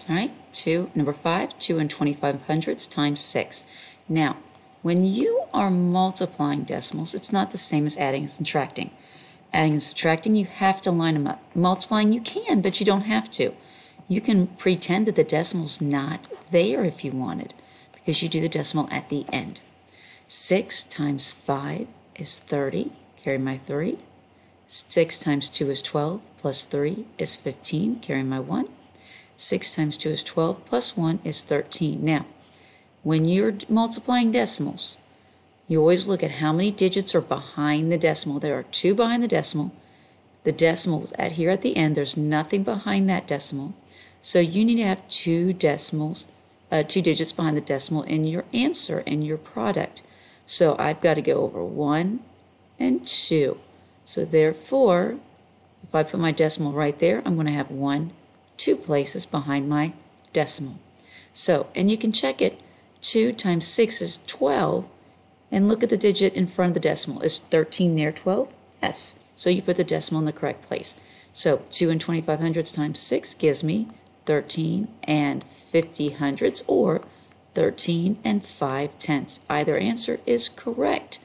All right, number 5, 2 and 25 hundredths times 6. Now, when you are multiplying decimals, it's not the same as adding and subtracting. Adding and subtracting, you have to line them up. Multiplying, you can, but you don't have to. You can pretend that the decimal's not there if you wanted, because you do the decimal at the end. 6 times 5 is 30. Carry my 3. 6 times 2 is 12, plus 3 is 15. Carry my 1. 6 times 2 is 12, plus 1 is 13. Now, when you're multiplying decimals, you always look at how many digits are behind the decimal. There are 2 behind the decimal. The decimal's here at the end. There's nothing behind that decimal. So you need to have 2 digits behind the decimal in your answer, in your product. So I've got to go over 1 and 2. So therefore, if I put my decimal right there, I'm going to have 2 places behind my decimal. So, and you can check it. 2 times 6 is 12. And look at the digit in front of the decimal. Is 13 near 12? Yes. So you put the decimal in the correct place. So 2 and 25 hundredths times 6 gives me 13 and 50 hundredths, or 13 and 5 tenths. Either answer is correct.